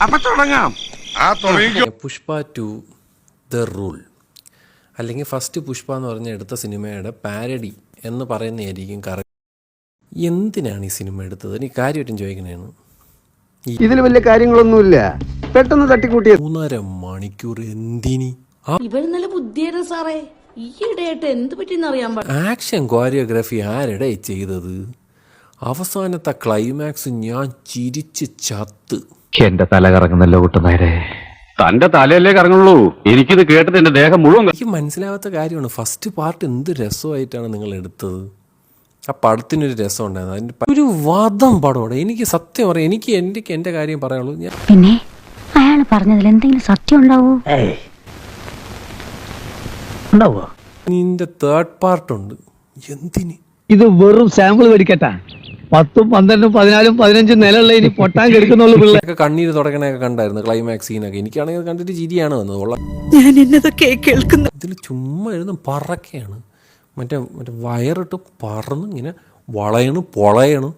അപ്പൊ തുടങ്ങാം. Pushpa 2 the rule അല്ലെങ്കിൽ ഫസ്റ്റ് പുഷ്പ എന്ന് പറഞ്ഞ എടുത്ത സിനിമയുടെ പാരഡി എന്ന് പറയുന്നതായിരിക്കും കറക്റ്റ്. എന്തിനാണ് ഈ സിനിമ എടുത്തത്? എനിക്ക് കാര്യമായിട്ടും ചോദിക്കണേണ്. ഇതിൽ വലിയ കാര്യങ്ങളൊന്നുമില്ല, പെട്ടെന്ന് തട്ടിക്കൂട്ടിയ 3.5 മണിക്കൂർ എന്തിനി? ഇവര് നല്ല ബുദ്ധിയാണ് സാറേ. ഈയിടെയായിട്ട് എന്ത് പറ്റിയെന്ന് അറിയാൻ പാടില്ല. ആക്ഷൻ കോറിയോഗ്രാഫി ആരുടെ ചെയ്തത്? അവസാനത്തെ ക്ലൈമാക്സ് ഞാൻ ചിരിച്ച് ചത്ത്. എന്റെ തല കറങ്ങുന്നല്ലോ കുട്ടുന്നേരെ. തന്റെ തലയല്ലേ കറങ്ങുള്ളൂ, എനിക്കിത് കേട്ടിട്ട് എന്റെ ദേഹം മുഴുവൻ. എനിക്ക് മനസ്സിലാവാത്ത കാര്യമാണ്, ഫസ്റ്റ് പാർട്ട് എന്ത് രസമായിട്ടാണ് നിങ്ങൾ എടുത്തത്. ആ പടത്തിനൊരു രസം ഉണ്ടായിരുന്നു, അതിൻ്റെ ഒരു വാദം പടമാണ്. എനിക്ക് സത്യം പറയാം, എനിക്ക് എൻ്റെ കാര്യം പറയാനുള്ളൂ. പിന്നെ അയാൾ പറഞ്ഞതിൽ എന്തെങ്കിലും സത്യം ഉണ്ടാവോ? നിന്റെ തേർഡ് പാർട്ടുണ്ട്. എന്തിന്? ഇത് വെറും സാമ്പിൾ മേടിക്കട്ടാ. 10, 12, 14, 15 നിലയുള്ള ഇനി പൊട്ടാൻ കെടുക്കുന്നുള്ളൂ പിള്ളേർ. കണ്ണീര് തുടക്കണൊക്കെ കണ്ടായിരുന്നു ക്ലൈമാക്സ് സീനൊക്കെ. എനിക്കാണെങ്കിൽ കണ്ടിട്ട് ചിരിയാണ് വന്നത്. ഞാൻ എന്നതൊക്കെ കേൾക്കുന്നു. ഇതിൽ ചുമ്മാ ഇരുന്ന് പറക്കുകയാണ്. മറ്റേ വയറിട്ട് പറന്ന് ഇങ്ങനെ വളയണ് പൊളയണ്.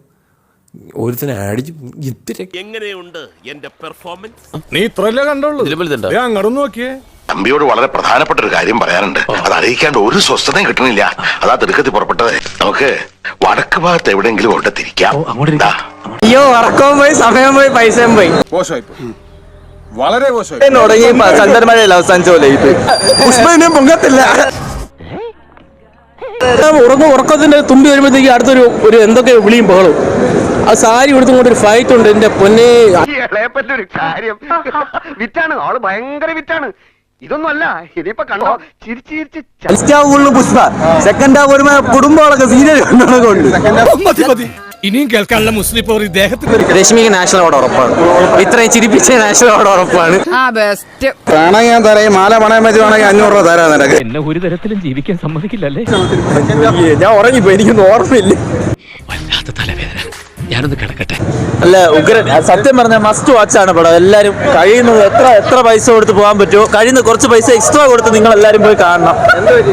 ഒരുത്തിനെ അടിച്ച് ഇത്തിരി എങ്ങനെയുണ്ട് എന്റെ പെർഫോമൻസ്? നീ ഇത്രല്ലേ കണ്ടുള്ളൂ, അങ്ങോട്ട് നോക്കിയേ. തമ്പിയോട് വളരെ പ്രധാനപ്പെട്ട ഒരു കാര്യം പറയാനുണ്ട്. അത് അറിയിക്കാണ്ട് ഒരു സ്വസ്ഥതയും കിട്ടണില്ല. അതാ തിടുക്കത്തിൽ പുറപ്പെട്ടത്. നമുക്ക് വടക്ക് ഭാഗത്ത് എവിടെയെങ്കിലും കൊണ്ട് തിരിക്കാം. അയ്യോ, ഉറക്കവും പോയി, സമയം പോയി, പൈസയും പോയി. മോശമായി, വളരെ മോശമായി. തുടങ്ങി ചന്ദ്രമഴയല്ല അവസാനിച്ചോലെ. ഇത് പുഷ്പനും പൊങ്ങത്തില്ല. ഉറക്കത്തിന്റെ തുമ്പി വരുമ്പോഴത്തേക്ക് അടുത്തൊരു എന്തൊക്കെ വിളിയും ബഹളും. ആ സാരി എടുത്തും കൊണ്ട് ഒരു ഫൈറ്റ് ഉണ്ട്. എന്റെ പൊന്നെ, ഒരു കാര്യം വിറ്റാണ് ആള്, ഭയങ്കര വിറ്റാണ്. ഇതൊന്നും അല്ല, ഇനിയിപ്പൊ കണ്ടോ ചിരിച്ചിരിച്ച് പുഷ്പ. സെക്കൻഡ് ഹാഫ് വരുമ്പോ കുടുംബങ്ങളൊക്കെ സീരിയൽ കൊണ്ട്. ഇനിയും കേൾക്കാനുള്ള മുസ്ലിം പോർ ഇദ്ദേഹത്തിന്. രശ്മിക്ക് നാഷണൽ അവാർഡ് ഉറപ്പാണ്. ഇത്രയും ചിരിപ്പിച്ച നാഷണൽ അവാർഡ് ഉറപ്പാണ്. കാണാൻ ഞാൻ തരാം, മാല പണയം വെച്ച് വേണമെങ്കിൽ 500 രൂപ തരാൻ നിനക്ക്. എന്നെ ഒരു തരത്തിലും ജീവിക്കാൻ സമ്മതിക്കില്ലല്ലേ. ഞാൻ ഉറങ്ങിപ്പോ, എനിക്കൊന്നും ഓർമ്മയില്ല. വല്ലാത്ത തലവേദന, ഞാനൊന്ന് കിടക്കട്ടെ. അല്ല, ഉഗ്രൻ. സത്യം പറഞ്ഞ മസ്റ്റ് വാച്ച് ആണ് പടം. എല്ലാരും കഴിയുന്നത് എത്ര പൈസ കൊടുത്ത് പോകാൻ പറ്റുമോ, കഴിയുന്ന കുറച്ച് പൈസ എക്സ്ട്രാ കൊടുത്ത് നിങ്ങൾ എല്ലാരും പോയി കാണണം.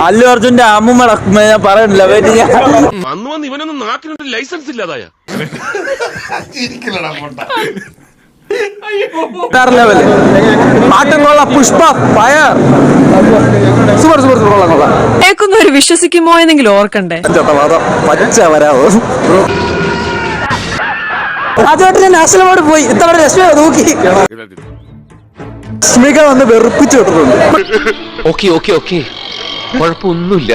അല്ലു അർജുന്റെ അമ്മൂമ്മ ഞാൻ പറയണില്ല. ഇവനൊന്നും നാട്ടിനൊരു ലൈസൻസ് ഇല്ലാതായ Pushpa fire super super super. കേൾക്കുന്നവര് വിശ്വസിക്കുമോ എന്നെങ്കിലും ഓർക്കണ്ടേ. പച്ച വരാവോ. ആദ്യമായിട്ട് നാഷണൽ അവാർഡ് പോയി. ഇത്തവണ രശ്മി നോക്കി, രശ്മിക വന്ന് വെറുപ്പിച്ചു വിട്ടിട്ടുണ്ട്. ഓക്കെ കുഴപ്പമൊന്നുമില്ല.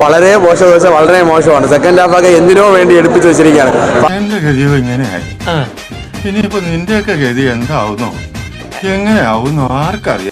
വളരെ മോശം, വളരെ മോശമാണ്. സെക്കൻഡ് ഹാഫ് ഒക്കെ എന്തിനോ വേണ്ടി എടുപ്പിച്ചു വെച്ചിരിക്കുകയാണ്. എന്റെ ഗതിയോ ഇങ്ങനെയായി. ഇനിയിപ്പോ നിന്റെയൊക്കെ ഗതി എന്താവുന്നോ എങ്ങനെയാവുന്നോ ആർക്കറിയാം.